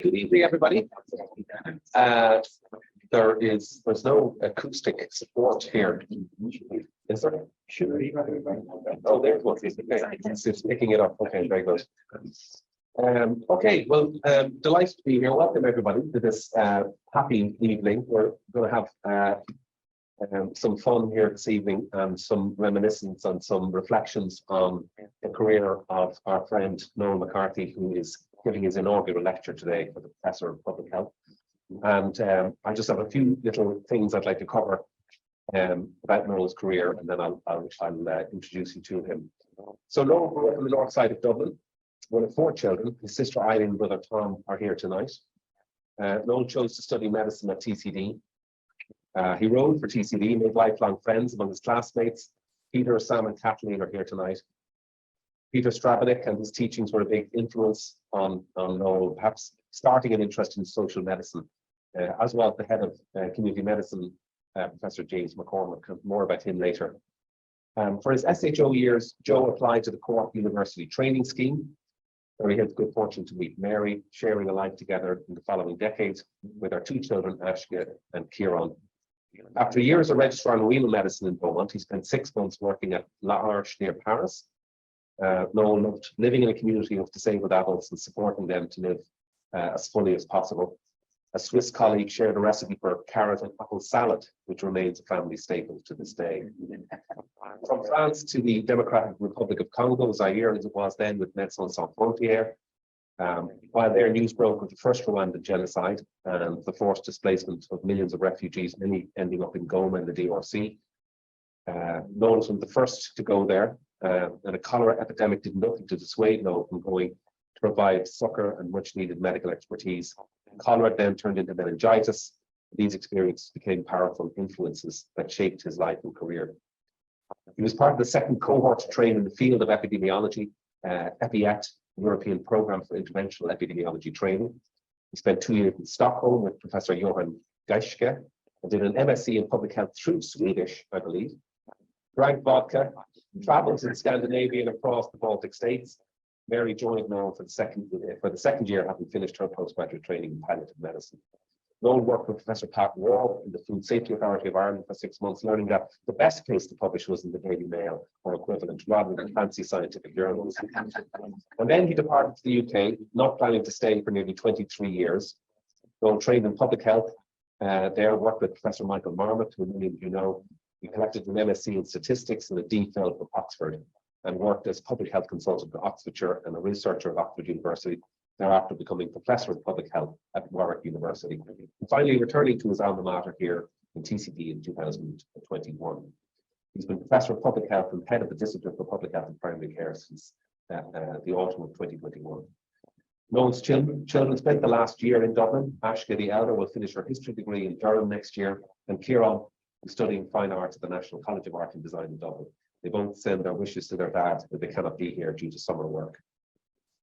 Good evening, everybody. There's no acoustic support here. Is there? Oh, there's one. Okay. It's picking it up. Okay, very good. Okay, well, delighted to be here. Welcome everybody to this happy evening. We're going to have some fun here this evening and some reminiscence and some reflections on the career of our friend Noel McCarthy, who is giving his inaugural lecture today for the Professor of Public Health. And I just have a few little things I'd like to cover about Noel's career, and then I'll introduce you to him. So Noel grew up on the north side of Dublin, one of 4 children. His sister Eileen and brother Tom are here tonight. Noel chose to study medicine at TCD. He rode for TCD, made lifelong friends among his classmates. Peter, Sam and Kathleen are here tonight. Peter Strabanik and his teachings were a big influence on Noel, perhaps starting an interest in social medicine, as well as the head of community medicine, Professor James McCormick. More about him later. For his SHO years, Joe applied to the Cork University training scheme, where he had the good fortune to meet Mary, sharing a life together in the following decades with our 2 children, Ashka and Kieran. After years as a registrar in renal medicine in Beaumont, he spent 6 months working at L'Arche near Paris. Noel loved living in a community of disabled adults and supporting them to live as fully as possible. A Swiss colleague shared a recipe for carrot and apple salad, which remains a family staple to this day. From France to the Democratic Republic of Congo, Zaire as it was then, with Médecins Sans Frontières, while their news broke of the first Rwandan genocide and the forced displacement of millions of refugees, many ending up in Goma in the DRC. Noel was one of the first to go there, and a cholera epidemic did nothing to dissuade Noel from going to provide succor and much needed medical expertise. Cholera then turned into meningitis. These experiences became powerful influences that shaped his life and career. He was part of the second cohort to train in the field of epidemiology, EPIET, European Programme for Interventional Epidemiology Training. He spent 2 years in Stockholm with Professor Johan Geiske and did an MSc in Public Health through Swedish, I believe. Drank vodka, travelled in Scandinavia and across the Baltic states. Mary joined Noel for the second year, having finished her postgraduate training in palliative medicine. Noel worked with Professor Pat Wall in the Food Safety Authority of Ireland for 6 months, learning that the best place to publish was in the Daily Mail or equivalent, rather than fancy scientific journals. And then he departed to the UK, not planning to stay for nearly 23 years. Noel trained in public health. There worked with Professor Michael Marmot, who many of you know. He collected an MSc in statistics and a DPhil from Oxford, and worked as public health consultant at Oxfordshire and a researcher at Oxford University, thereafter becoming Professor of Public Health at Warwick University, and finally returning to his alma mater here in TCD in 2021. He's been Professor of Public Health and Head of the Discipline for Public Health and Primary Care since the autumn of 2021. Noel's children spent the last year in Dublin. Ashka, the elder, will finish her history degree in Durham next year, and Kieran is studying fine arts at the National College of Art and Design in Dublin. They both send their wishes to their dad that they cannot be here due to summer work.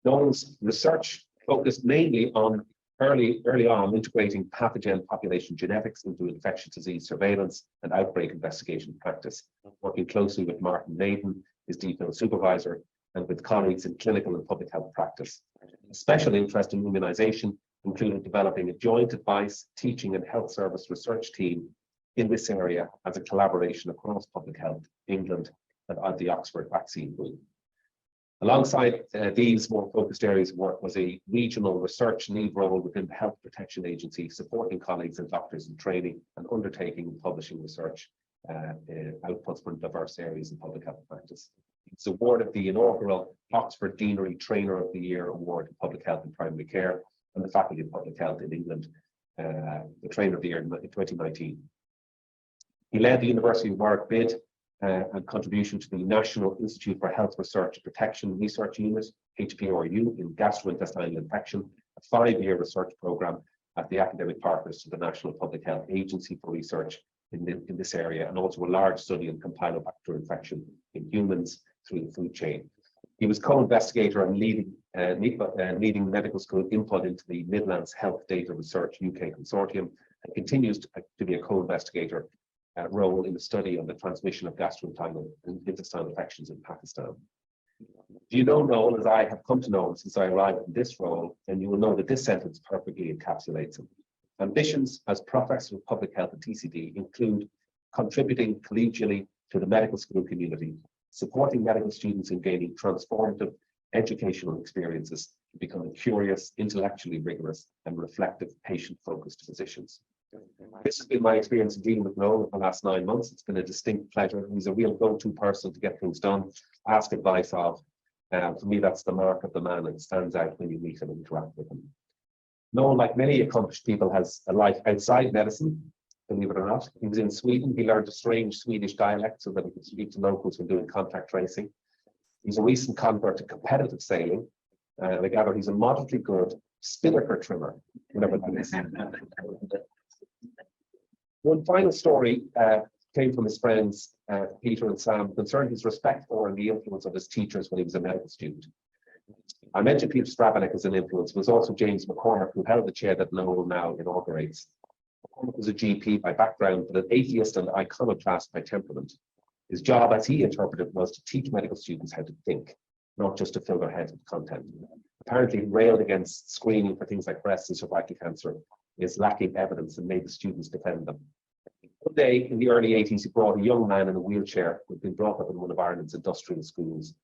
Noel's research focused mainly on early on integrating pathogen population genetics into infectious disease surveillance and outbreak investigation practice, working closely with Martin Naden, his DPhil supervisor, and with colleagues in clinical and public health practice. A special interest in immunization included developing a joint advice, teaching and health service research team in this area as a collaboration across public health, England, and the Oxford vaccine group. Alongside these more focused areas of work was a regional research lead role within the Health Protection Agency, supporting colleagues and doctors in training and undertaking and publishing research outputs from diverse areas in public health practice. It's awarded the inaugural Oxford Deanery Trainer of the Year Award in Public Health and Primary Care and the Faculty of Public Health in England, the Trainer of the Year in 2019. He led the University of Warwick bid and contribution to the National Institute for Health Research Protection Research Unit, HPRU, in gastrointestinal infection, a 5-year research programme at the academic partners to the National Public Health Agency for research in this area, and also a large study in Campylobacter infection in humans through the food chain. He was co-investigator and leading medical school input into the Midlands Health Data Research UK Consortium, and continues to be a co-investigator role in the study on the transmission of gastrointestinal infections in Pakistan. Do you know Noel as I have come to know him since I arrived in this role, and you will know that this sentence perfectly encapsulates him. Ambitions as Professor of Public Health at TCD include contributing collegially to the medical school community, supporting medical students in gaining transformative educational experiences, becoming curious, intellectually rigorous, and reflective, patient-focused physicians. This has been my experience in dealing with Noel for the last 9 months. It's been a distinct pleasure. He's a real go-to person to get things done, ask advice of. For me, that's the mark of the man, and it stands out when you meet him and interact with him. Noel, like many accomplished people, has a life outside medicine, believe it or not. He was in Sweden. He learned a strange Swedish dialect so that he could speak to locals when doing contact tracing. He's a recent convert to competitive sailing. I gather he's a moderately good spinnaker trimmer, whatever that is. One final story came from his friends, Peter and Sam, concerning his respect for and the influence of his teachers when he was a medical student. I mentioned Peter Strabanek as an influence. There was also James McCormick, who held the chair that Noel now inaugurates. McCormick was a GP by background, but an atheist and iconoclast by temperament. His job, as he interpreted, was to teach medical students how to think, not just to fill their heads with content. Apparently, he railed against screening for things like breast and cervical cancer is lacking evidence and made the students defend them. One day in the early 80s, he brought a young man in a wheelchair who had been brought up in one of Ireland's industrial schools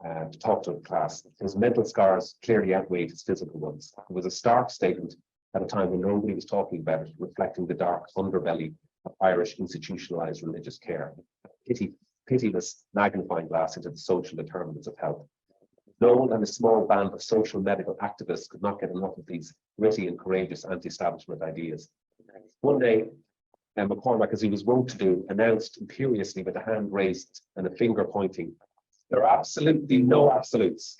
to talk to the class. His mental scars clearly outweighed his physical ones. It was a stark statement at a time when nobody was talking about it, reflecting the dark underbelly of Irish institutionalized religious care. Pitiless magnifying glass into the social determinants of health. Noel and a small band of social medical activists could not get enough of these gritty and courageous anti-establishment ideas. One day, McCormack, as he was wont to do, announced imperiously with a hand raised and a finger pointing, "There are absolutely no absolutes."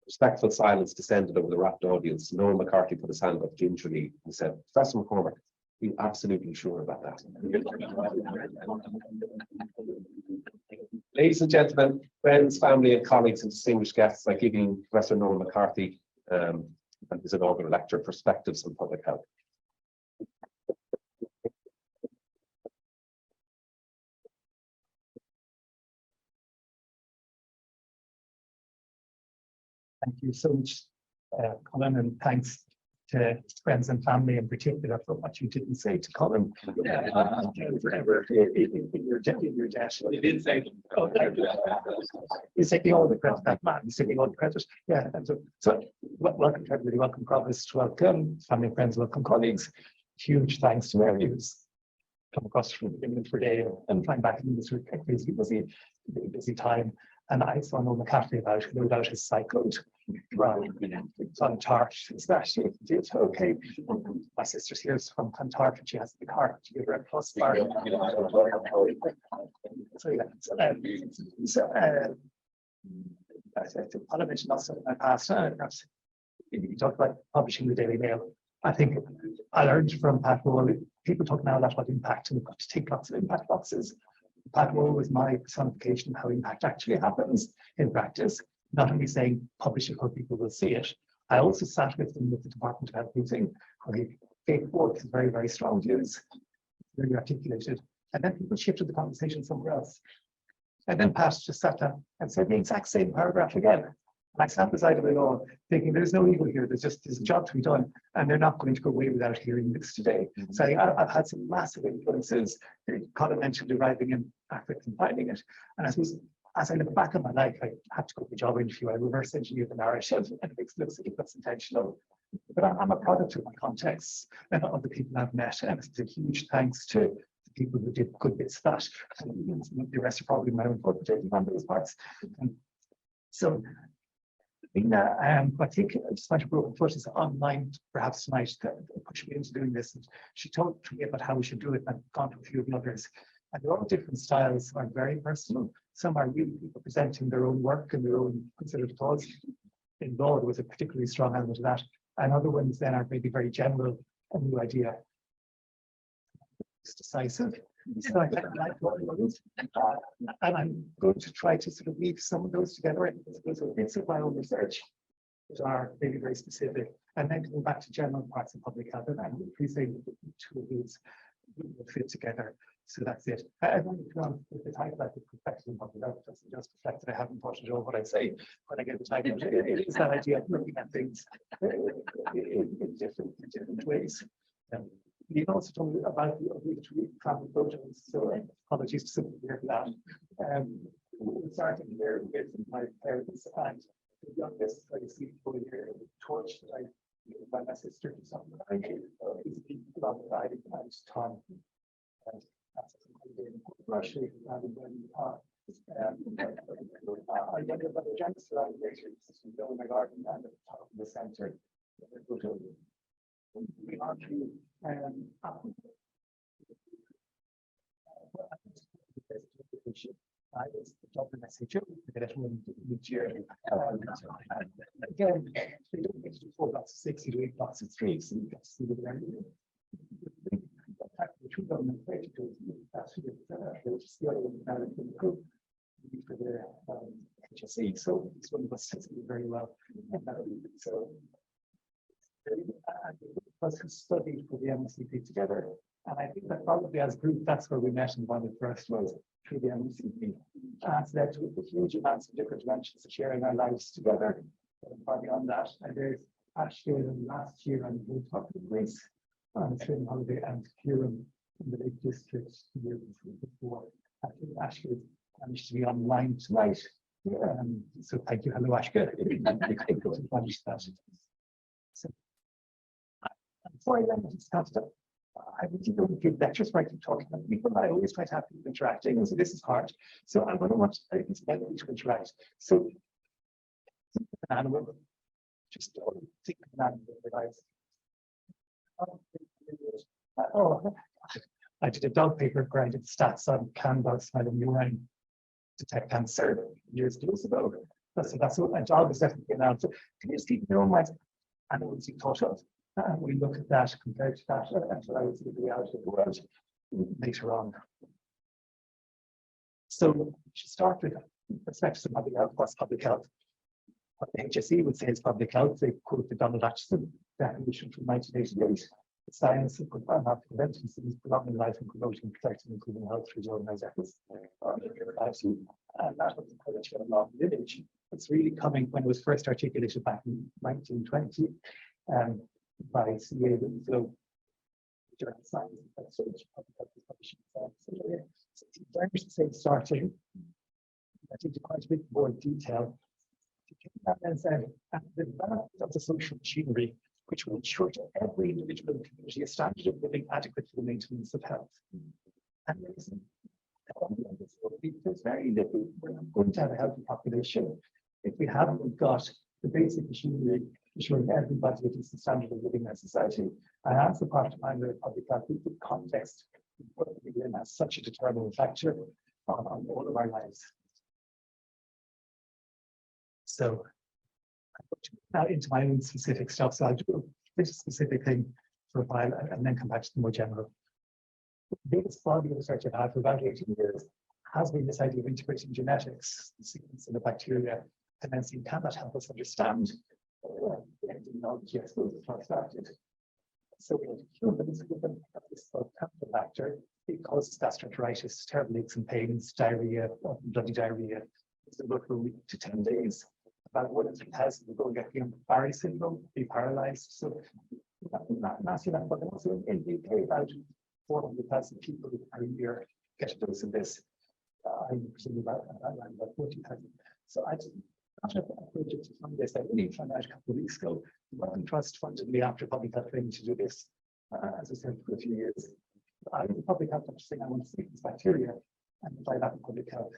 Respectful silence descended over the rapt audience. Noel McCarthy put his hand up gingerly and said, "Professor McCormack, are you absolutely sure about that?" Ladies and gentlemen, friends, family, and colleagues, and distinguished guests, I give you Professor Noel McCarthy and his inaugural lecture, Perspectives on Public Health. Thank you so much, Colin, and thanks to friends and family in particular for what you didn't say to Colin. In your debt. You didn't say them. Oh, he's taking all the credit, that man. He's taking all the credit. Yeah. And so welcome to everybody. Welcome, Provost. Welcome, family and friends. Welcome, colleagues. Huge thanks to Mary, who's come across from England for a day and flying back in this busy time. And I saw Noel McCarthy about his cycle around Clontarf, especially. It's okay. My sister's here is from Clontarf, and she has the car. She gave her a plus bar. So yeah. I mentioned also in my past. You talked about publishing the Daily Mail. I think I learned from Pat Moore. People talk now a lot about impact, and we've got to take lots of impact boxes. Pat Moore was my personification of how impact actually happens in practice, not only saying publish it where people will see it. I also sat with him with the Department of Health meeting where he gave forth his very, very strong views, very articulated, and then people shifted the conversation somewhere else. And then Pat just sat down and said the exact same paragraph again. And I sat beside him at all, thinking there's no ego here, there's a job to be done, and they're not going to go away without hearing this today. So I've had some massive influences. Colin mentioned arriving in Africa and finding it. And I suppose as I look back on my life, I had to go to a job interview, I reverse engineered the narrative, and it looks like that's intentional. But I'm a product of my context and of the people I've met. And it's a huge thanks to the people who did good bits of that. And the rest are probably my own portrait on those parts. So I think I just want to put this online perhaps tonight to push me into doing this. And she talked to me about how we should do it, and I've gone to a few of the others. And they're all different styles, are very personal. Some are really people presenting their own work and their own considered thoughts. In law, there was a particularly strong element of that. And other ones then are maybe very general, a new idea. It's decisive. So I like what it is. And I'm going to try to sort of weave some of those together. And there's bits of my own research that are maybe very specific. And then going back to general parts of public health. And I'm appreciating the two of these will fit together. So that's it. I don't know if the title I think perfection in public health doesn't just reflect that I haven't thought it over what I say when I get the title. It is that idea of looking at things in different ways. You also told me about the obligatory family photos, so apologies to somebody here for that. We're starting here with my parents and the youngest, I see over here, the torch that I gave by my sister to someone I gave is the love that I and Tom. And that's Russia rather than I wonder about the gents around the system in my garden and at the top of the center. We are to I was the top of the message each year. Again, they don't get to do 4 blocks of 6, you do 8 blocks of 3, so you get to see the very the two government way to do that's the other one in the group for the HSE. So this one was very well. So us who studied for the MCP together, and I think that probably as a group, that's where we met and one of the first was through the MCP. And so that with huge amounts of different dimensions of sharing our lives together. Far beyond that, and there's Ashley last year and we talked to Grace on a training holiday and Kieran in the Lake District the year before. I think Ashley managed to be online tonight. So thank you, hello Ashka. So, before I then start stuff, I really don't give lectures where I keep talking about people. I always try to have people interacting, and so this is hard. So I'm going to want this to interact. So think of an animal. Just think of an animal, guys. Oh, I did a dog paper graded stats on Canva smelling urine detect cancer years ago. That's what my job is definitely now. So can you just keep in your own mind animals you thought of? And we look at that compared to that, and so I would see the reality of the world later on. So we should start with perspectives of public health. What's public health? What the HSE would say is public health. They quoted Donald Atchison definition from 1988. The science of preventing disease, prolonging life, and promoting, protecting, and improving health through organized efforts. And that was encouraged by a long lineage. It's really coming when it was first articulated back in 1920 by C.A. Winslow, Journal of Science, and so public health is publishing science. So it's very much the same starting. I think to quite a bit more detail. That then said, the development of the social machinery, which will ensure to every individual in the community a standard of living adequate for the maintenance of health. And there's very little, we're not going to have a healthy population if we haven't got the basic machinery ensuring everybody a decent standard of living in society. And that's the part of my public health, the context as such a determining factor on all of our lives. So now into my own specific stuff. So I'll do this specific thing for a while and then come back to the more general. The biggest body of research I've had for about 18 years has been this idea of integrating genetics, sequence in the bacteria, and then seeing can that help us understand immunology, I suppose, is how it started. So we have humans with them have this factor. It causes gastroenteritis, terrible aches and pains, diarrhea, bloody diarrhea. It's a look for a week to 10 days. About 1 in 3,000 will go and get Guillain-Barré syndrome, be paralyzed. So not massive, but also in the UK, about 400,000 people per year get a dose of this. I'm presuming about 40,000. So I just after a project to fund this, I really found out a couple of weeks ago. The Wellcome Trust funded me after public health training to do this, as I said, for a few years. I was public health saying I want to sequence bacteria and apply that in public health.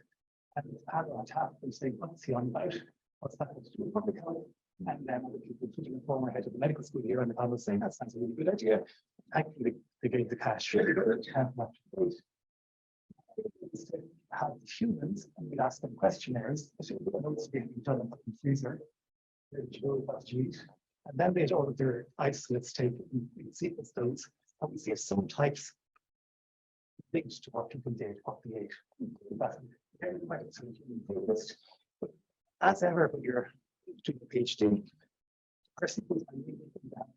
And the panel on tap was saying, what's he on about? What's that going to do with public health? And then other people, including the former head of the medical school here, and the panel was saying that sounds a really good idea. Actually, they gave the cash. Have humans, and we'd ask them questionnaires, notes being done in the freezer, and then they had all of their isolates taken, we sequence those, and we see if some types linked to what people did, what they ate. But as ever, when you're doing a PhD, person who's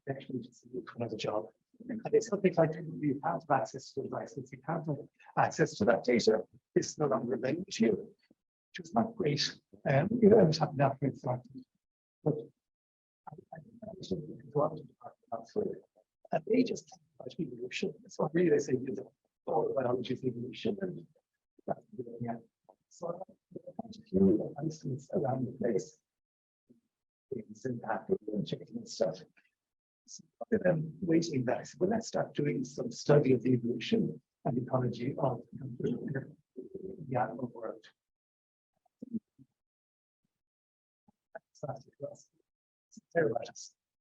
actually just for another job. And it's something like you can't have access to devices, you can't have access to that data. It's no longer available to you, which was not great. You know, I was happy that it's not. But I should go on to the part about further. And they just talk about evolution. That's what really they say is all biology is evolution. And that's the yeah. So a few instances around the place. Things in Africa and chicken and stuff. So rather than waiting that, I said, well, let's start doing some study of the evolution and ecology of the animal world.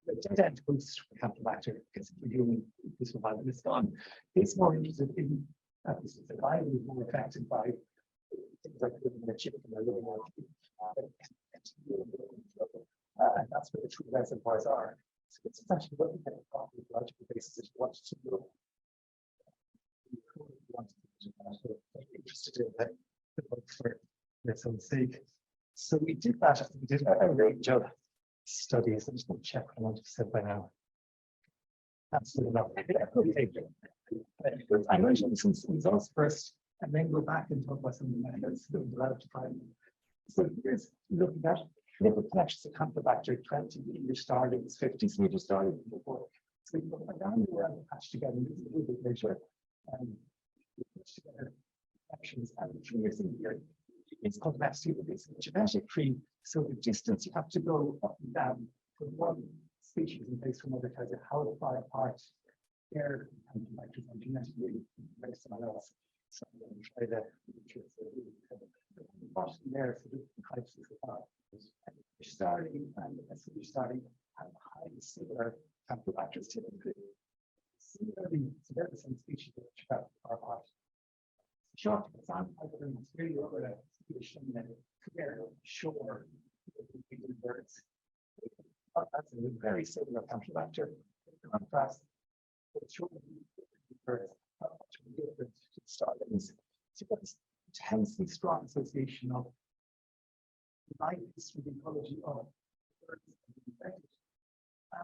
The dead end boost for Campylobacter, because for human this survival is gone. It's more interested in survival is more affected by things like living in a chicken or living and that's where the true reservoirs are. So it's actually looking at a ecological basis as what to do. Interested in that for its own sake. So we did that. We did a range of studies. I'm just going to check what I want to say by now. Absolutely not. I'm going to show some results first and then go back and talk about some of the methods that we developed to find them. So here's looking at liver collections of Campylobacter 20 meter starlings, 50 meter starlings before. So we put down the world patched together a little bit later. We put together collections and 3 years in here. It's called mastery, it's a genetic tree. So the distance you have to go up and down from one species in place to another tells you how far apart their Campylobacter are genetically from someone else. So I'm going to try the bottom there for the types of starting and the starting have highly similar Campylobacters typically. Similarly, so they're the same species which are apart. Short example of an material or a situation that clear shore birds. That's a very similar Campylobacter. In contrast, the shore birds are much different to starlings. So you've got this intensely strong association of life history, the ecology of birds infected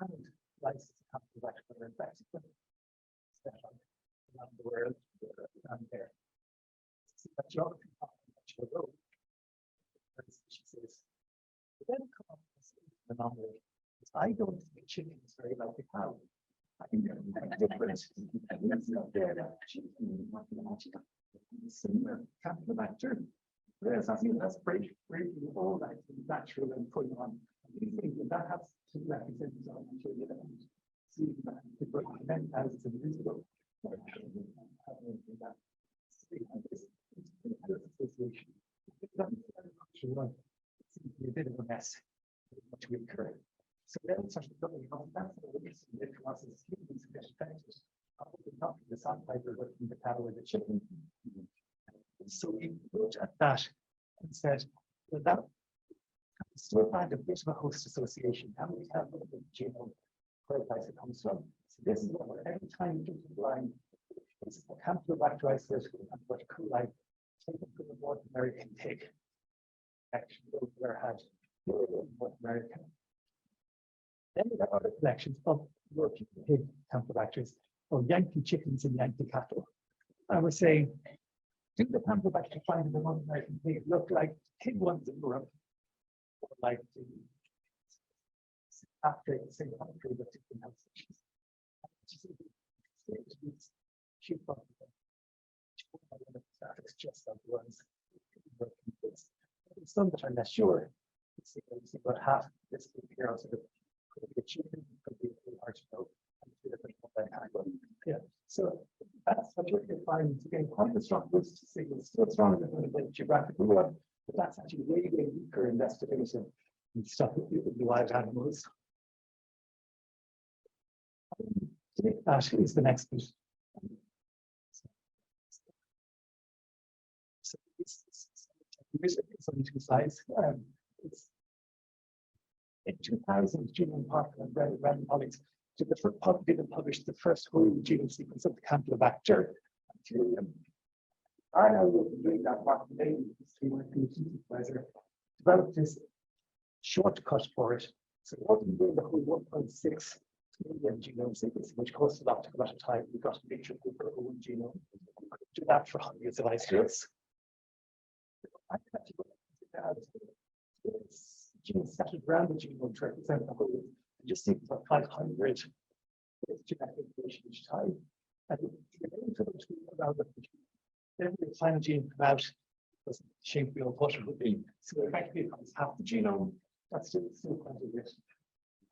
and license Campylobacter that are infected around the world and there. See that geography of the road. She says, then come up with the anomaly. I don't think chicken is very like a cow. I think they're different. And that's not there. Similar Campylobacter. Whereas I think that's breaking all that natural and putting on. We think that has to represent on see that the breaking then as it's invisible. Association. A bit of a mess, much weaker. So then it's actually looking at that's the reason it was as humans get affected. Not the sandpiper, but from the cow or the chicken. So we looked at that and said, well, that still find a bit of a host association. How many have the genome where it comes from? So this is what every time you do the line, it's a Campylobacter isolate and what coli taken from the North American pig. Actually, those were had in North America. Then we got other collections of European pig Campylobacters or Yankee chickens and Yankee cattle. I was saying, do the Campylobacter find in the North American pig look like pig ones in Europe, or like the after the same country but different health issues? It's just like the ones. Some that are less sure. See about half this here also could be a chicken, could be a large goat, yeah. So that's what you're finding again, quite a strong boost signal, still stronger than the geographic one, but that's actually way weaker investigation and stuff with the wild animals. That is the next bit. So it's only 2 slides. It's in 2000, Julian Parker and Brendan colleagues published the first whole genome sequence of the Campylobacter bacterium. Are now doing that work today. Developed this shortcut for it. So it wasn't doing the whole 1.6 million genome sequencing, which costs a lot of time. We've got to make sure we've got a whole genome. We could do that for hundreds of isolates. Genes scattered around the genome to represent the whole. Just think about 500 genetic information each time. And every time a gene come out, the shape we all thought it would be. So effectively it becomes half the genome. That's still quite a bit.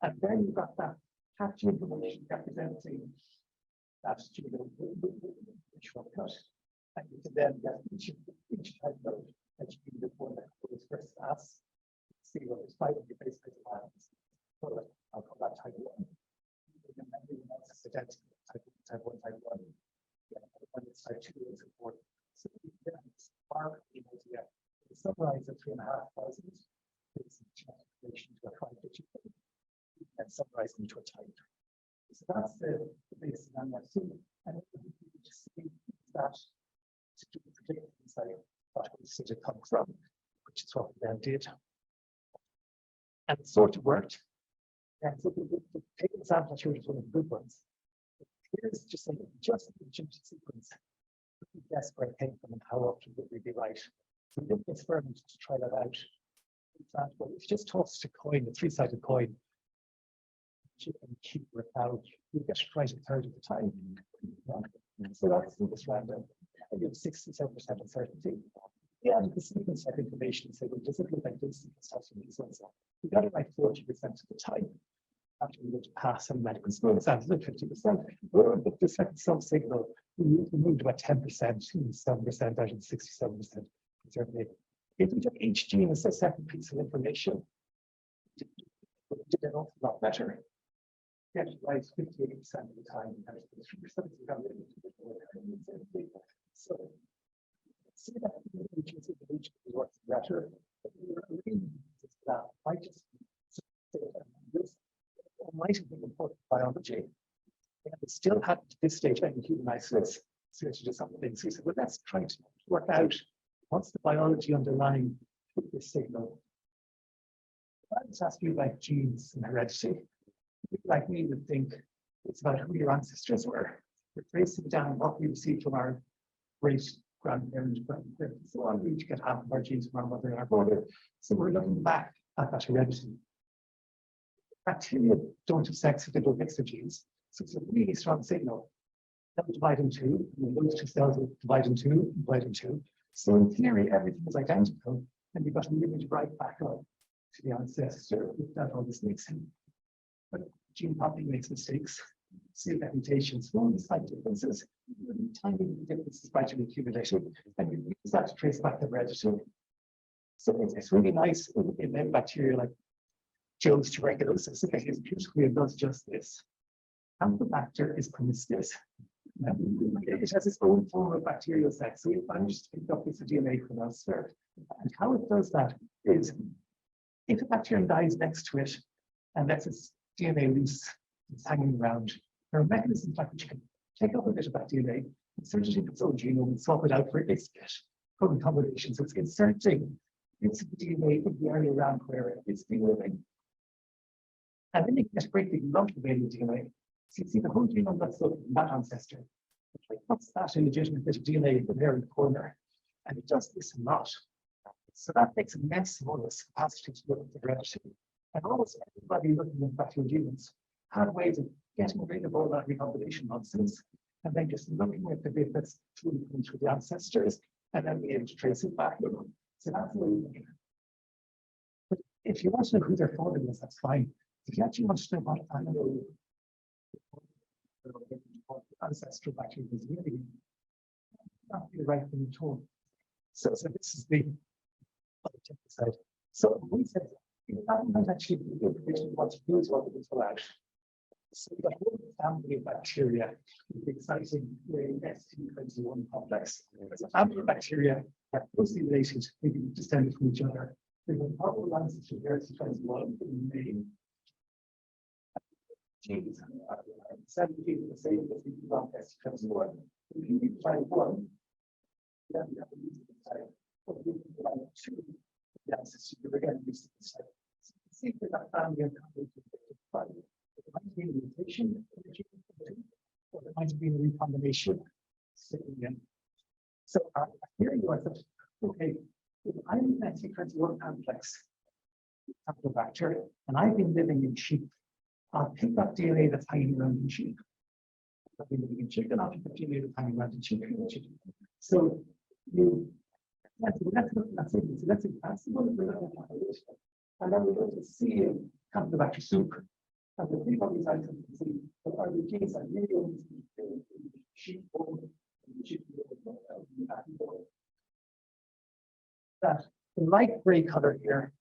And then you've got that capture information representing that genome shortcut. And you can then get each type of that you can do one that goes first class. See what it's like in your base lines. So I'll call that type 1. And everything else is identical. Type 1, type 1. Yeah, when it's type 2 is important. So we can summarize the 3,500 information to a 5-digit and summarize them to a type. So that's the basic analysis. And you just see that to do the predictions like what was it come from, which is what we then did. And it sort of worked. And so the take example I showed is one of the good ones. Here's just like just the genetic sequence. Guess where it came from and how often would we be right. So we did an experiment to try that out. For example, if you just toss a coin, a 3-sided coin, you can keep it out, you get it right a third of the time. So that's just random. And you have 67% uncertainty. Yeah, and the sequence type information say, well, does it look like this sequence type from these ones? We got it right 40% of the time. After we go to pass and medical school exams at 50%. But this some signal, we moved about 10%, 7% out of 67%. Certainly, if we took each gene as a separate piece of information, it did an awful lot better. Get it right 58% of the time, and 3% so see that each works better. I just this might have been important biology. And it still had to this stage any human isolates search to do some things. He said, well, let's try to work out what's the biology underlying this signal. I was asking you about genes and heredity. People like me would think it's about who your ancestors were. We're tracing down what we received from our great grandparents, grandparents, so on. We each get half of our genes from our mother and our father. So we're looking back at that heredity. Bacteria don't have sex if they don't mix their genes. So it's a really strong signal. They'll divide in two, and those 2 cells will divide in two, divide in two. So in theory, everything is identical, and you've got to image right back up to the ancestor that all this mixing. But gene copying makes mistakes. See that mutations, all these slight differences, tiny differences by gene accumulation, and you use that to trace back the heredity. So it's really nice in bacteria like Joe's tuberculosis. Okay, it's beautifully it does just this. Campylobacter is promiscuous. It has its own form of bacterial sex, so it manages to pick up this DNA from elsewhere. And how it does that is, if a bacterium dies next to it and lets its DNA loose, it's hanging around, there are mechanisms like which you can take up a bit of that DNA, insert it into its own genome, and swap it out for its bit, protein combination. So it's inserting its DNA in the area around where it's been living. And then you get a great big lump of alien DNA. So you see the whole genome that's looking at that ancestor. Like, what's that illegitimate bit of DNA in there in the corner? And it does this a lot. So that makes a mess of all this capacity to look at the heredity. And almost everybody looking at bacterial genomes had ways of getting rid of all that recombination nonsense and then just looking at the bit that's through the ancestors and then being able to trace it back. So that's the way you think. But if you want to know who their father is, that's fine. If you actually want to know what animal ancestral bacteria is really not the right thing at all. So this is the other side. So we said that might actually be the information we want to use what we fill out. So the whole family of bacteria is the exciting ST21 complex. It's a family of bacteria that are closely related, maybe descended from each other. There's a couple of ancestors here, ST21 in the name. Genes, 17 the same as the long ST21. If you need to find one, then you have to use the type. But if you find two, the ancestors, you're again using the type. So you see that family and family to find It might be a mutation, or it might be a recombination sitting in. So here you are, okay, if I'm an anti-21 complex bacteria, and I've been living in sheep, I'll pick up DNA that's hanging around in sheep. I've been living in chicken, I'll pick up DNA that's hanging around in chicken. So you that's it. So that's impossible. And then we're going to see Campylobacter soup. And the thing about these items to see what are the genes that really only sheep bone, that the light gray color here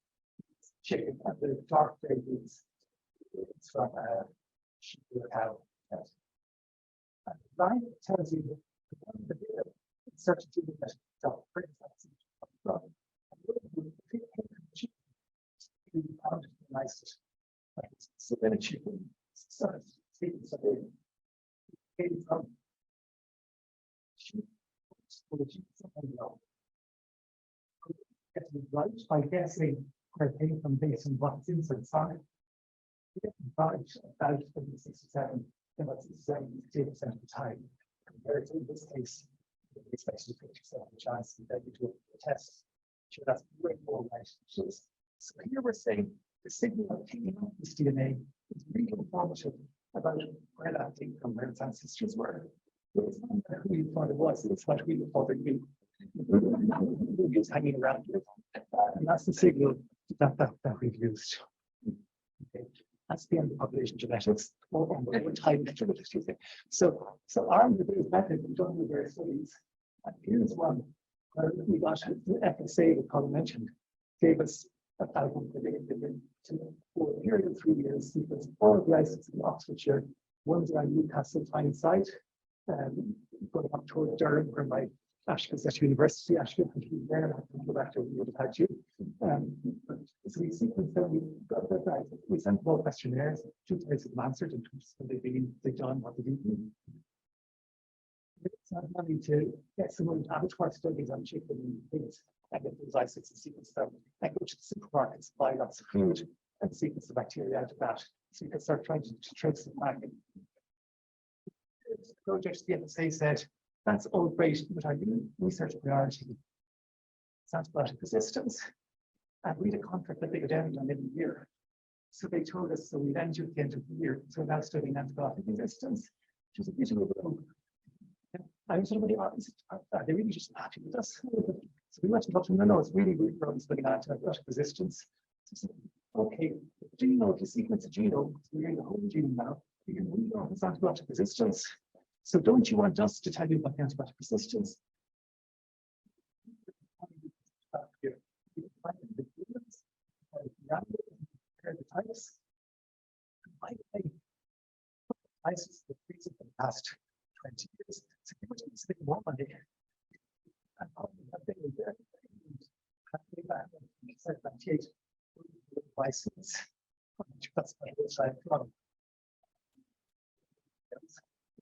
is chicken, and the dark gray is it's from sheep or cow. And light tells you the certainty that dark gray is from. Nice. So then it starts speaking something came from right by guessing where it came from based on what's inside. Right about 67, about 68% of the time, compared to in this case, especially 50% chance that you do a test. So that's way more right. So here we're saying the signal of picking up this DNA is really informative about where that came from, where its ancestors were. It's not who you thought it was, it's what we thought it was hanging around with. And that's the signal that we've used. Okay. That's the end of population genetics or time methodology. So armed with these methods, we've done the various studies. And here's one where we got the FSA, that Colin mentioned, gave us 1,000 per day for a period of 3 years. Sequence all of the isolates in Oxfordshire, ones around Newcastle Tyneside, going up toward Durham, where my Ashka's at University. Ashka, if you were there, I go back to we would have had you. So we sequenced them, we sent them all questionnaires, 2/3 of them answered, and 2/3 they've done what they do. It's not money to get someone abattoir studies on chicken and things, and get those isolates and sequence them, and go to the supermarkets, buy lots of food, and sequence the bacteria out of that, so you can start trying to trace it back. The project, the FSA said, that's all great, but our new research priority is antibiotic resistance. And we had a contract that they would end on every year. So they told us, so we'd end you at the end of the year. So we're now studying antibiotic resistance, which is a bit of a blow. I was somebody, are they really just happy with us? So we went to talk to them, no, it's really good for us looking at antibiotic resistance. So, okay, do you know if you sequence a genome, so we're in the whole genome now, you can read off this antibiotic resistance. So don't you want us to tell you about the antibiotic resistance? The types. ISIS the reason for the past 20 years. So people just spend more money. And said 98 license. That's my whole side from.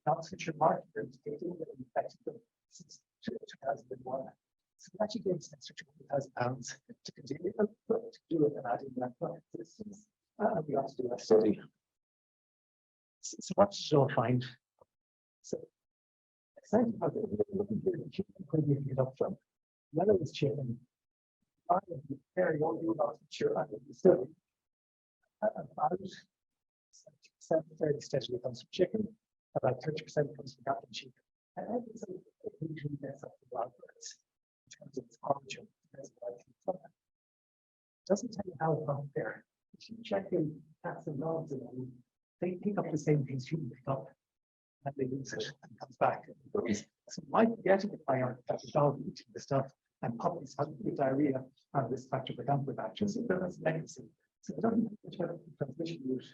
Oxfordshire marketers dating that infected them since 2001. So it actually gave us an extra £200,000 to continue to do it and adding that resistance. And we also do that study. So what did you all find? So exciting about it, looking here at the chicken, where you can get up from. Yellow is chicken. Very all you about sure under the study. About 70% fairly steadily comes from chicken. About 30% comes from cat and sheep. And it's usually gets up to wild birds in terms of its origin. It doesn't tell you how it got there. If you check in cats and dogs, and they pick up the same things you pick up, and they lose it and it comes back. So you might be getting it by our dog eating the stuff, and puppies having diarrhea on this factor for Campylobacter. So that's legacy. So it doesn't matter the transmission route.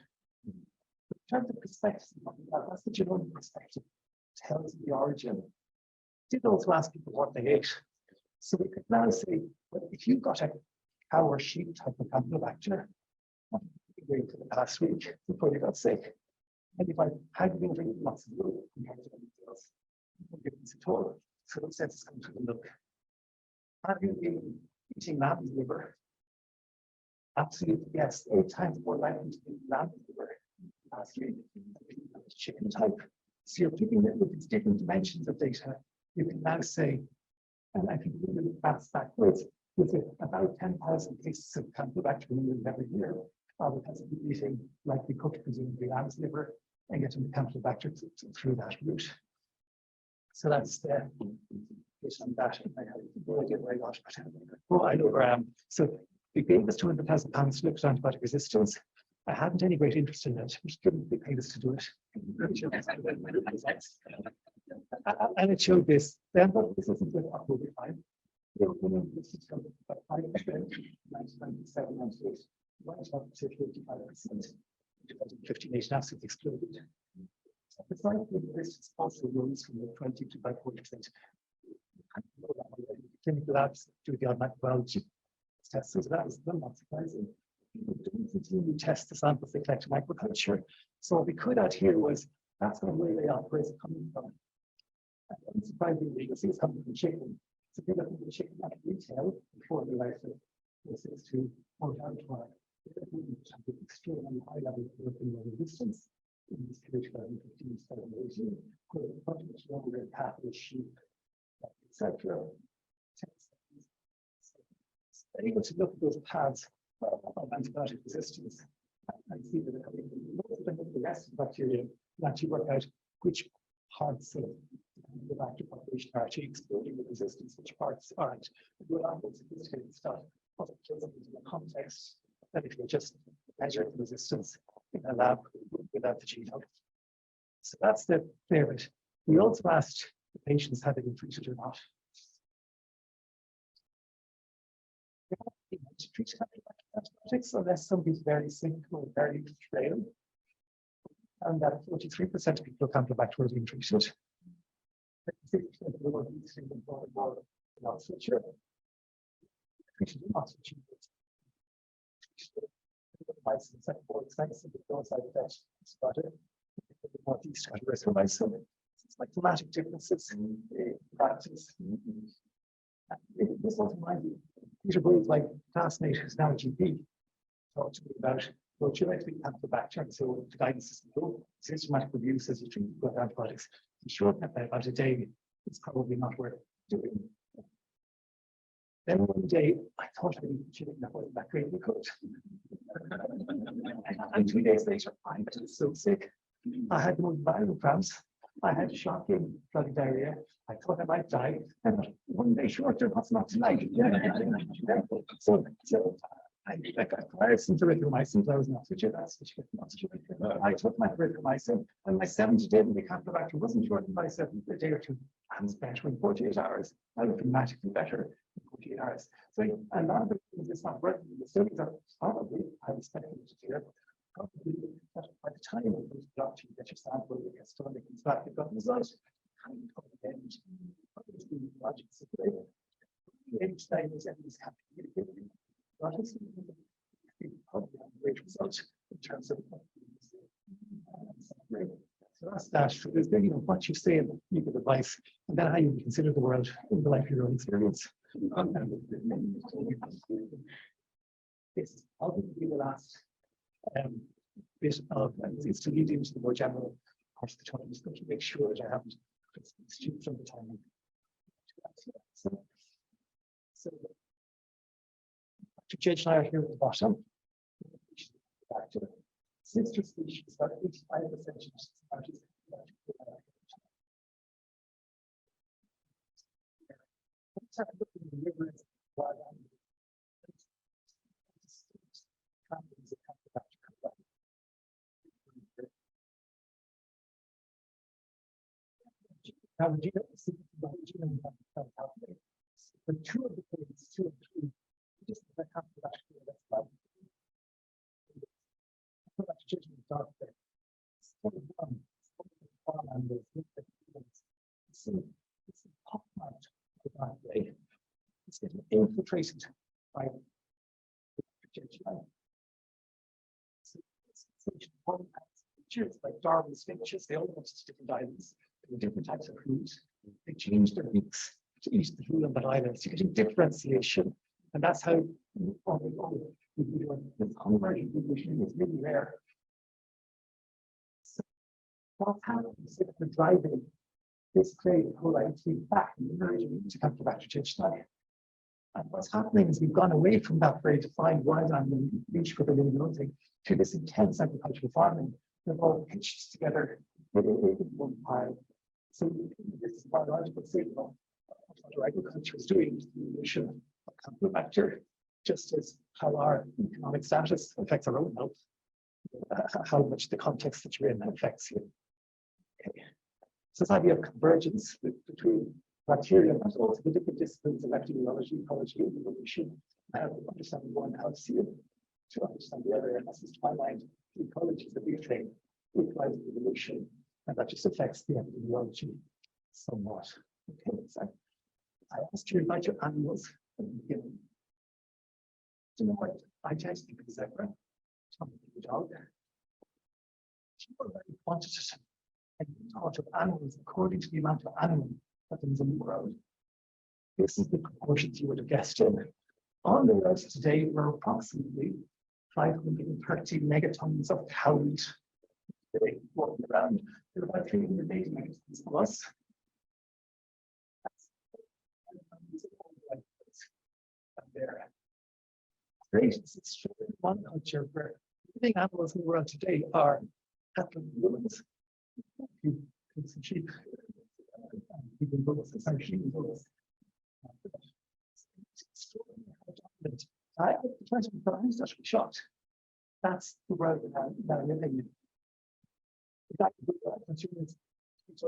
In terms of perspective, that's the genomic perspective. It tells the origin. Did also ask people what they ate. So we could now say, well, if you've got a cow or sheep type of Campylobacter, what did you eat for the past week before you got sick? And if I had been drinking lots of milk compared to anything else, no difference at all. So it says it's coming from the milk. Have you been eating lamb's liver? Absolutely, yes. 8 times more likely to eat lamb's liver last year. Chicken type. So you're picking it with its different dimensions of data. You can now say, and I think we do pass backwards with about 10,000 cases of Campylobacter every year. Because of eating likely cooked, presumably lamb's liver, and getting the Campylobacter through that route. So that's the based on that. I have no idea where I got it. Oh, I know where I am. So we gave us £200,000 to look at antibiotic resistance. I hadn't any great interest in it, which couldn't be paid us to do it. And it showed this. Then, but this isn't good. We'll be fine. This is about 5%, 1997, 98. Right up to 55%. 2015 absolutely exploded. It's like this is also rules from the 20 to about 40%. Clinical labs do the microbiology tests, so that was not surprising. Continue to test the samples they collect in agriculture. So what we could add here was that's where they operate coming from. And surprisingly, you see it's coming from chicken. So if you're looking at chicken at retail before the life of this is to extremely high level of resistance in this period of 2015, 17, much longer pathway sheep, etc. Able to look at those paths of antibiotic resistance and see that the rest of the bacteria can actually work out which parts of the bacteria population are actually exploding with resistance, which parts aren't. We're not able to sophisticated stuff, but in the context that if you just measure the resistance in a lab without the genome. So that's the favorite. We also asked the patients had they been treated or not. To treat antibiotics unless somebody's very sick or very frail. And that 43% of people with Campylobacter were being treated. 60% of them were not switcher. Treated not switching. More expensive with those side effects started. The northeast had erythromycin. It's like dramatic differences in practice. This was my Peter Bowles, my classmate, who's now a GP, talked to me about well, should I treat Campylobacter? And so the guidance is low. Systematic review says you treat with antibiotics. You shorten it by about a day. It's probably not worth doing. Then one day, I thought I would be that wasn't that great because. And 2 days later, I was so sick. I had the most violent cramps. I had shocking bloody diarrhea. I thought I might die. And one day shorter, what's not tonight? So I acquired some erythromycin. I was not such a I took my erythromycin, and my 70 day in the Campylobacter wasn't shortened by a day or two. I was better in 48 hours. I was dramatically better in 48 hours. So a lot of the things it's not working. The studies are probably, I was speculating here, probably that by the time it goes to the doctor, you get your sample, you get stuff, it comes back, you've got the results. Kind of end. Logic separated. Each time is evidence can be communicated. Probably have a great result in terms of so that's that. So there's you know what you say and you give advice, and then how you consider the world in the life of your own experience. This is probably the last bit of it's to lead into the more general part of the talk. I'm just going to make sure that I haven't students from the time. So Dr. Judge and I are here at the bottom. Back to the sister species, about 85% of but two of the cases, 2 and 3, just the Campylobacter, that's like judgment dark there. It's pop out the dark way. It's getting infiltrated by the judgment. It's like Darwin's finches, they all go to different islands, different types of foods. They change their beaks to eat the food on that island. So you're getting differentiation. And that's how this honorary evolution is really rare. What's happening is that the driving this trade whole entity back in the emerging to come back to change style. And what's happening is we've gone away from that very defined wildland and niche for the living hunting to this intense agricultural farming. They're all pitched together in one pile. So this is biological signal of what agriculture is doing to the evolution of Campylobacter, just as how our economic status affects our own health, how much the context that you're in affects you. Okay. So this idea of convergence between bacteria and also the different disciplines of epidemiology, ecology, and evolution, understanding one helps you to understand the other. And this is to my mind, the ecologies that we train equalize evolution, and that just affects the epidemiology somewhat. Okay, so I asked you about your animals at the beginning. Do you know what I just think of a zebra? The dog. People very quantitative and thought of animals according to the amount of animal that is in the world. This is the proportions you would have guessed in. On the world today, we're approximately 530 megatons of cow meat walking around. There are about 380 megatons plus. There. Great, it's true in one culture where living animals in the world today are cattle and humans. Some sheep, even bulls, some sheep and bulls. I was actually shocked. That's the world that I'm living in. Consumers, that's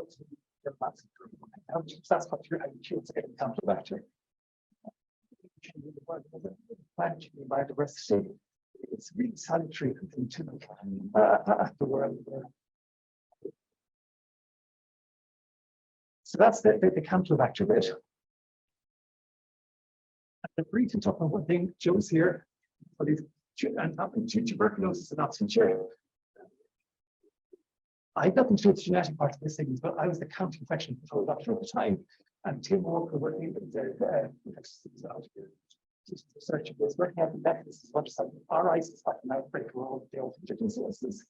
what you're getting Campylobacter. Biodiversity. It's really salutary to the world. So that's the Campylobacter bit. And briefly talk about one thing. Joe's here for these tuberculosis in Oxfordshire. I got into the genetic part of this thing, but I was the county infection control doctor at the time, and Tim Walker working with the research was working out the mechanisms of understanding our ISIS back in outbreak of all the old indigenous sources.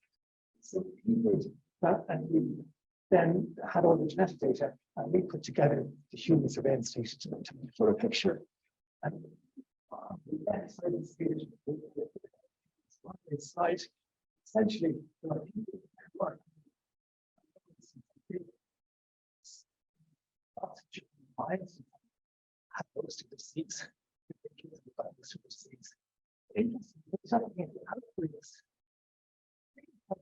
So he did that, and we then had all the genetic data, and we put together the human surveillance data to make for a picture. And we then started this slide. Essentially, there are people who are have those two disease.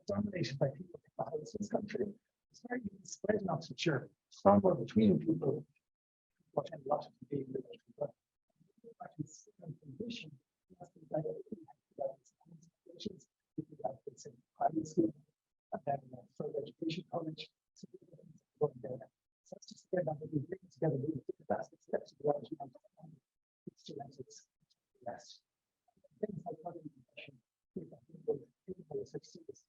Dominated by people in this country. It's very spread in Oxfordshire, far more between people what a lot of being but condition in private school and then further education college. So that's just again that we bring together the basic steps of the genetics. Yes. Things like confession, people succeeds.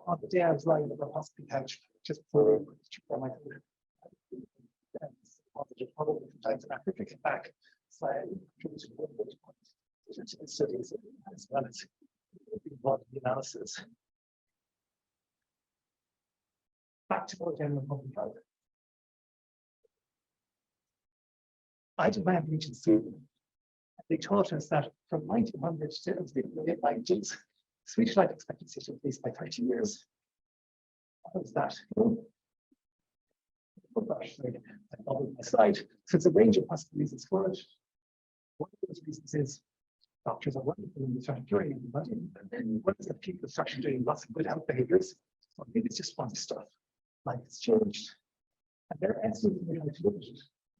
On the day I was lying on the hospital couch, just before my probably times in Africa came back. So I contributed to the studies as well as involved in the analysis. Back to more general public health. I did my MPH in Sweden. They taught us that from 1900 to the mid-90s, Swedish life expectancy increased by 30 years. What was that? My slide. So it's a range of possible reasons for it. One of those reasons is doctors are wonderful in starting curing everybody. And then what is the people start doing lots of good health behaviors? Or maybe it's just fun stuff. Life has changed. And their estimate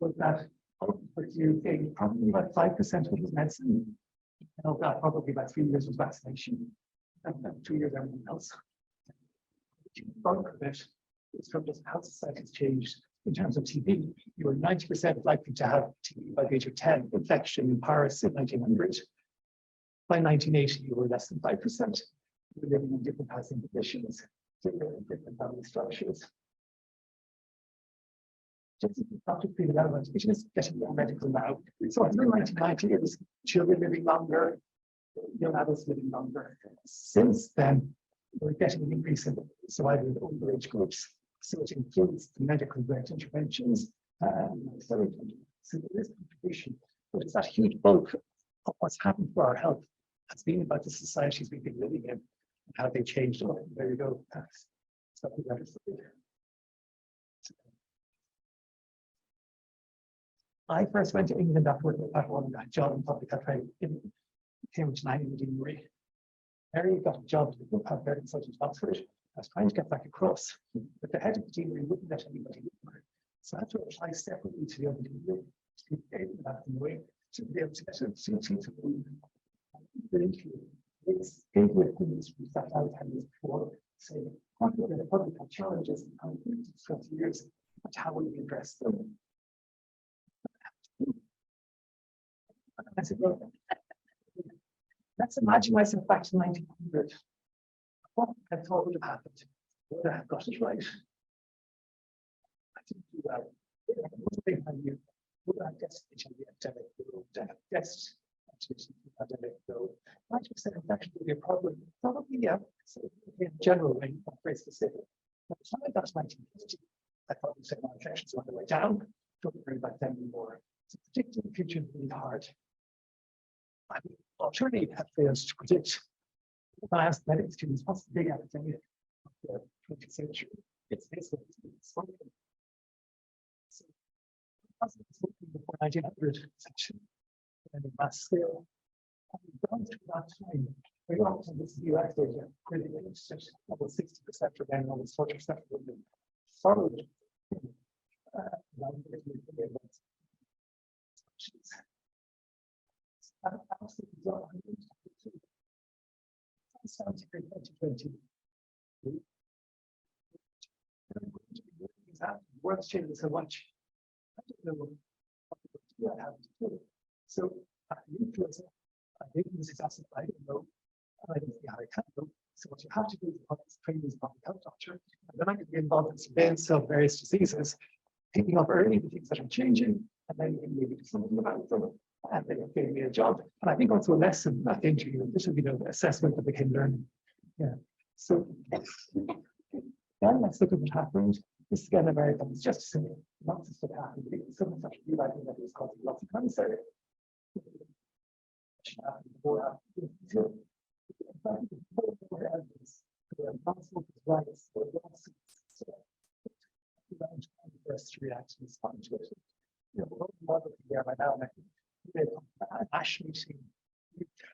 was that you think probably about 5% was medicine. And of that, probably about 3 years was vaccination. And then 2 years everything else. The bulk of it is from just how society has changed. In terms of TB, you were 90% likely to have TB by the age of 10, infection in Paris in 1900. By 1980, you were less than 5%. You were living in different housing conditions, different family structures. not to be relevant, it is getting more medical now. So in the 1990s, it was children living longer, young adults living longer. Since then, we're getting an increase in survival in older age groups. So it includes the medical grant interventions. So there is contribution, but it's that huge bulk of what's happened for our health has been about the societies we've been living in and how they changed. Oh, there you go. I first went to England after one job in public health in Cambridge 9 in January. Harry got a job to have very consultant in Oxford. I was trying to get back across, but the head of the deanery wouldn't let anybody in. So I had to apply separately to the other deanery to be able to have them away to be able to get a CT to move. It's big with things that I was having before, saying, what are the public health challenges and how we 20 years, but how will we address them? I said, well, let's imagine myself back to 1900. What I thought would have happened? Would I have got it right? I didn't do well. Would I have guessed the epidemic? Would I have guessed the pandemic? Though 90% infection would be a problem. Probably, yeah. So in general, not very specific. By the time I got to 1950, I thought the same infections were on the way down. Don't worry about them anymore. So predicting the future is really hard. I mean, alternative have failed to predict. If I ask medical students, what's the big epidemic of the 20th century? It's basically smoking. So, it wasn't smoking before 1900 section, and a mass scale. And we've gone through that time. Very often, this is US data, really interested, about 60% for men, almost 40% for women. Followed. Sounds great. 2020. The world's changing so much. I don't know what I have to do. So, influencer, I think this is awesome. I don't know. I don't see how I can know. So, what you have to do is train as a public health doctor. And then I can be involved in surveillance of various diseases, picking up early the things that are changing, and then you can maybe do something about them. And then you're giving me a job. And I think also a lesson at the interview, this would be the assessment that they can learn. Yeah. So then let's look at what happened. This is again American. It's just to say lots of stuff happened. Something such a realizing that it was causing lots of cancer. First react and respond to it. You know, we're there right now. Ash meeting.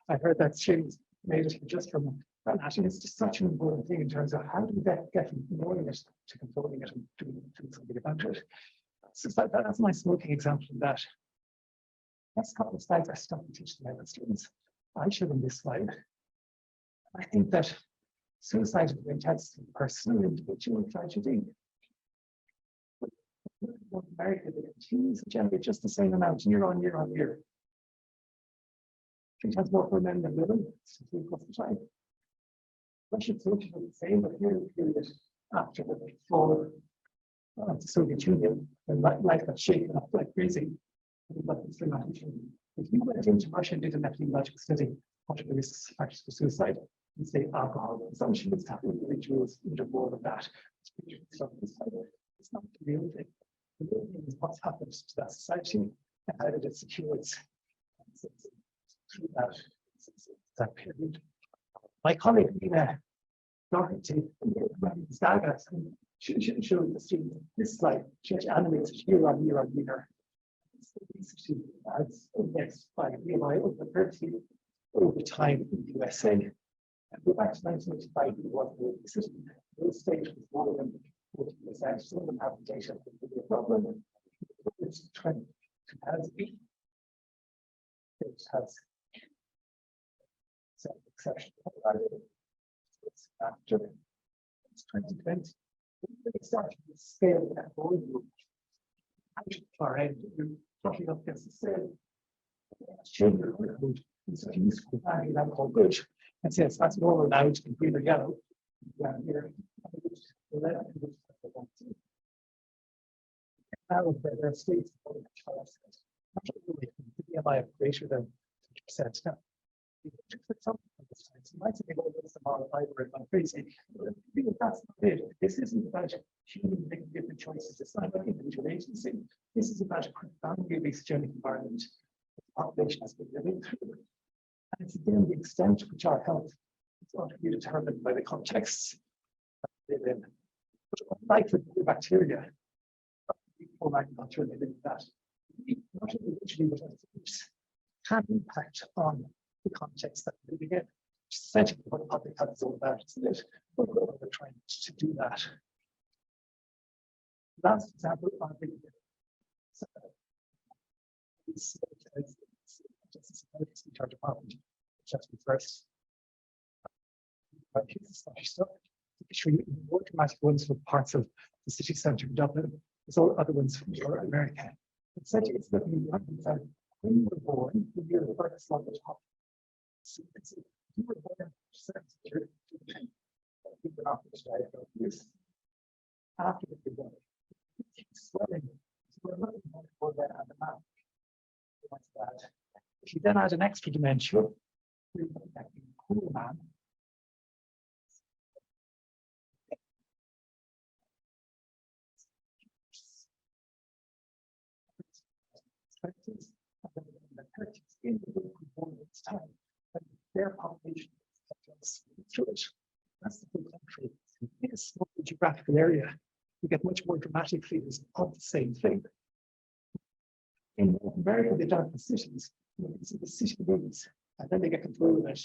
I heard that Shane's made it just from that. It's just such an important thing in terms of how do we get from knowing it to controlling it and doing something about it. So that's my smoking example of that. Next couple of slides I start to teach the medical students. I show them this slide. I think that suicide is an intense personal, individual tragedy. North America, they continue to generate just the same amount year on year on year. 3 times more for men than women, simply across the time. Russian solution is the same, but here in the period after the fall of the Soviet Union, when life got shaken up like crazy. If you went into Russia and did an epidemiological study, what are the risk factors for suicide? You say alcohol consumption is happening in individuals, more than that. It's not the real thing. The real thing is what's happened to that society and how did it secure its through that period. My colleague, Nina Doherty, she showed the student this slide. She actually animated year on year on year. She adds index by BMI over 30 over time in the USA. And go back to 1985, it was the system. Those states was more than 40%. Some of them have data that would be a problem. It's 2008. It has some exception. It's after it's 2020. It started to scale that volume. Out far end, talking up against the sale. Children are good. It's a useful value that called good. And yes, that's normal now, it's green or yellow. Here. Now, there are states the BMI of greater than 50%. Now, for some of the science, you might say, well, it's the moral fiber and crazy. Because that's not it. This isn't about human making different choices. It's not about individual agency. This is about a profoundly extended environment the population has been living through. And it's again the extent to which our health is going to be determined by the contexts that we live in. But like with the bacteria, before agriculture, they did that. Not individually, but as groups can impact on the context that we're living in, which is essentially what public health is all about, isn't it? We're trying to do that. Last example, I think our department, just first. Here's the Scottish stuff. To show you more dramatic ones for parts of the city centre of Dublin. There's all other ones from America. Essentially, it's looking at when you were born, the year of birth is on the top. So you were born after the birth. Swelling. So we're looking for that at the map. If you then add an extra dimension, we're looking at the cool man. In the components time, but their population through it. That's the whole country. In a small geographical area, you get much more dramatic figures of the same thing. In America, they don't have cities, it's the city needs, and then they get control of it,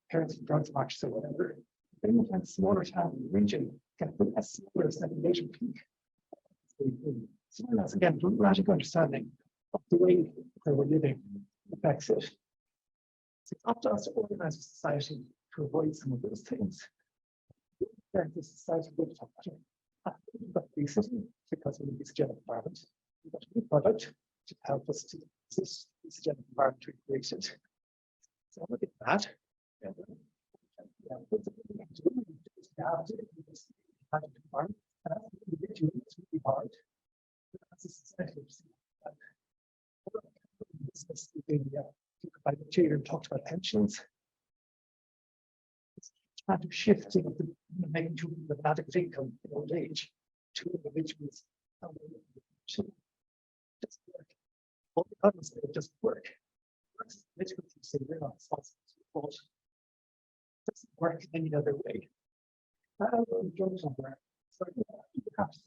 parents and drugs marches or whatever. Then you find smaller town in the region get a smaller segregation peak. So that's again dramatic understanding of the way where we're living affects it. So it's up to us to organize a society to avoid some of those things. The society will talk about obesity because we need this general environment. We've got a new product to help us to exist in this general environment we created. So look at that. It's really hard. That's a society. Business by the chair talked about pensions. It's kind of shifting of the making sure the adequate income in old age to individuals. Just work. All the others it doesn't work. Literally say we're not responsible for it. It doesn't work in any other way. Somewhere. So you have to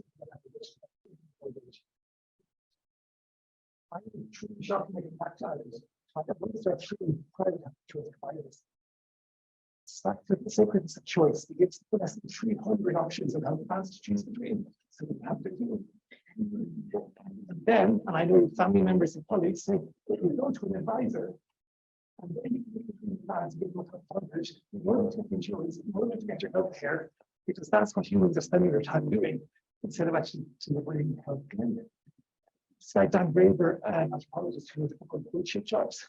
I'm truly shocked making back titles. I got one start truly private choice providers. It's back to the sacredness of choice. It gives less than 300 options of how fast to choose between. So we have to do it. And then, and I know family members and colleagues say, if you go to an advisor, and then you plans give them coverage, in order to get insurance, in order to get your health care, because that's what humans are spending their time doing, instead of actually delivering health care. It's like Dan Graeber, an anthropologist who has called bullshit jobs.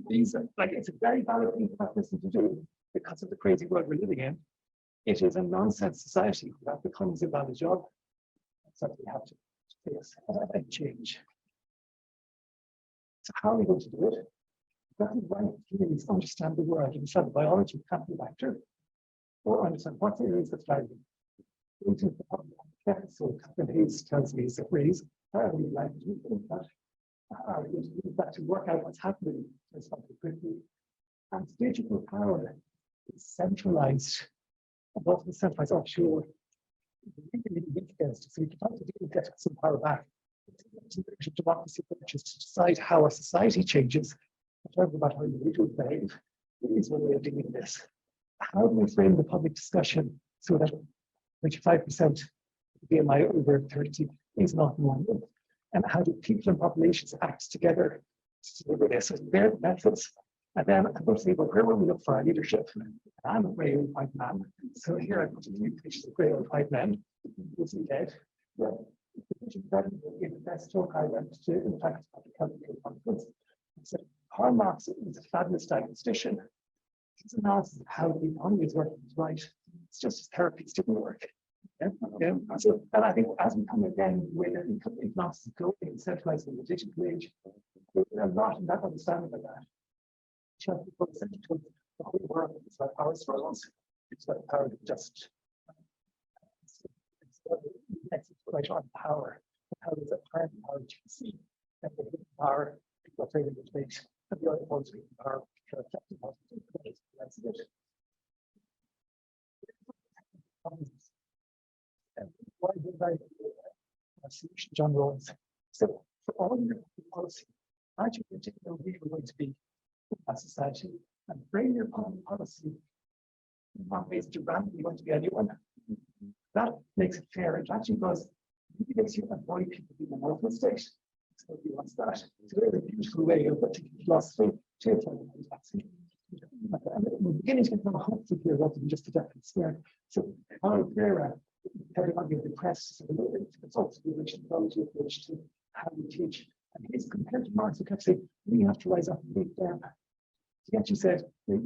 These are like it's a very valid thing for that person to do because of the crazy world we're living in. It is a nonsense society that becomes a valid job. So we have to face and change. So how are we going to do it? We've got to right humans understand the world, understand the biology of the factor, or understand what it is that's driving. So Catherine Hayes tells me it's a phrase. How are we like to do that? How are we going to use that to work out what's happening responding quickly? And digital power is centralized, and often centralized offshore. Really weakest. So you try to get some power back. Democracy approaches to decide how our society changes, in terms about how individuals behave, is one way of doing this. How do we frame the public discussion so that 25% BMI over 30 is not normal? And how do people and populations act together to deliver this? So their methods. And then I'm going to say, well, where will we look for our leadership? I'm a grey old white man. So here I've got a few pictures of grey old white men. You'll see dead. Well, the best talk I went to, in fact, public health conference. I said, Karl Marx is a fabulous diagnostician. His analysis of how the economy is working is right. It's just his therapies didn't work. Yeah. So, and I think as we come again with economics going and centralizing the digital age, there's a lot in that understanding of that. People essentially to the whole world. It's about power struggles. It's about power to just. It's right on power. How does that power you can see? And the power people are trading the space. And the other ones are that's it. And why did I solution John Rowlands? So for all your policy, aren't you going to know who you're going to be a society and bring your own policy in one way to randomly going to be anyone? That makes it fair. It actually does. It makes you avoid people being an awful state. So he wants that. It's a very beautiful way of putting philosophy to it. And in the beginning, it's not hopeful here rather than just a definite scare. So how there everybody is depressed, so it's also the original theology approach to how we teach. And he's compared to Marx, who kept saying, we have to rise up and beat them. He actually said, if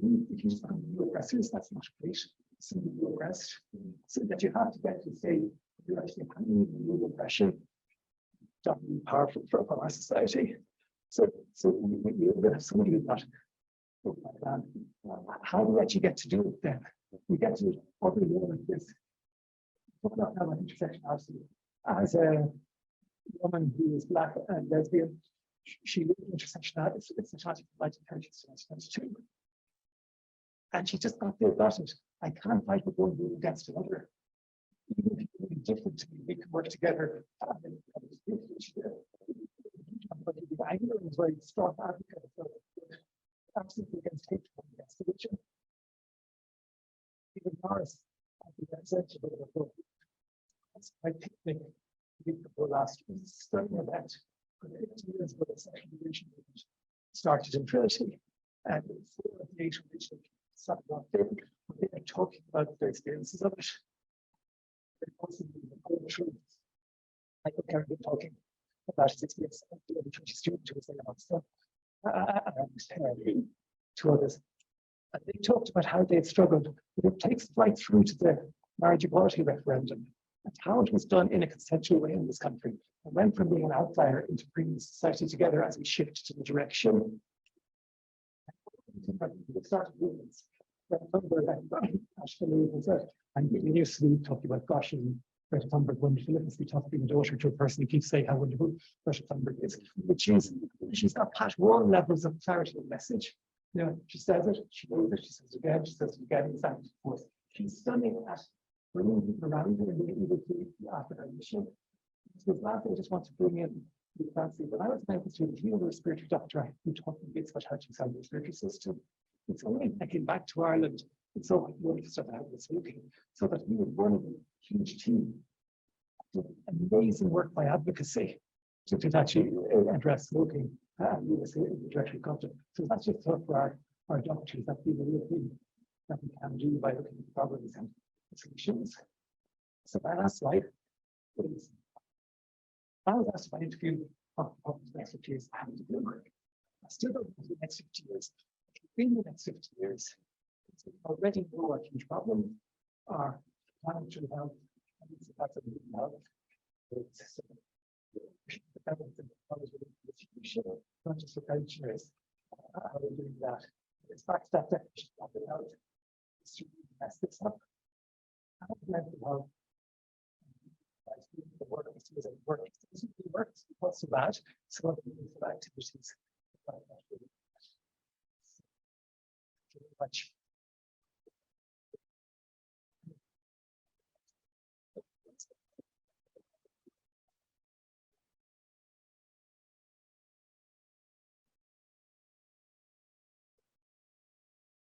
you just become new aggressors, that's not great. Somebody you aggressed. So that you have to get to say, you're actually handling new aggression, dominant powerful for our society. So we have somebody who's not. How do we actually get to do it then? We get to what we know like this. Talk about now an intersectionality. As a woman who is Black and lesbian, she lived intersectionality. It's a tragedy from 1930s to 1922. And she just got there, got it. I can't fight with one group against another. Even if you're really different to me, we can work together. But the Anglo is very strong advocate of absolutely against hate, against religion. Even Morris, I think that's actually my picnic before last year, studying about 50 years ago, the second division started in Trinity, and before the age religion started off there, they were talking about their experiences of it. They're possibly the poetry. I could carry on talking about his experience of the Trinity student who was there about stuff. To others. And they talked about how they had struggled, but it takes right through to the marriage equality referendum and how it was done in a consensual way in this country. It went from being an outlier into bringing society together as we shift to the direction. It started movements. And we used to be talking about gosh, and Greta Thunberg wonderful. It must be tough being a daughter to a person who keeps saying how wonderful Greta Thunberg is. But she's got pat one levels of clarity of message. You know, she says it, she knows it, she says it again, she says it again, and back and forth. She's stunning at bringing people around her and being able to after her mission. So last I just want to bring in the fancy. When I was an student, he was a respiratory doctor who taught me bits about how to examine the respiratory system. It's only I came back to Ireland, and so I wanted to start out with smoking, so that we were one of a huge team. Amazing work by advocacy to actually address smoking. We were directly confident. So that's just for our doctors that we real thing that we can do by looking at problems and solutions. So my last slide is I was asked if I interviewed problems the next 50 years. I haven't done work. I still don't know the next 50 years. In the next 50 years, it's already know a huge problem are financial health, that's a big health. It's not just for pensioners. How are we doing that? It's back to that definition of the health. It's to mess this up. How mental health? The work is work. It works. What's so bad? So what are the activities? Thank you very much.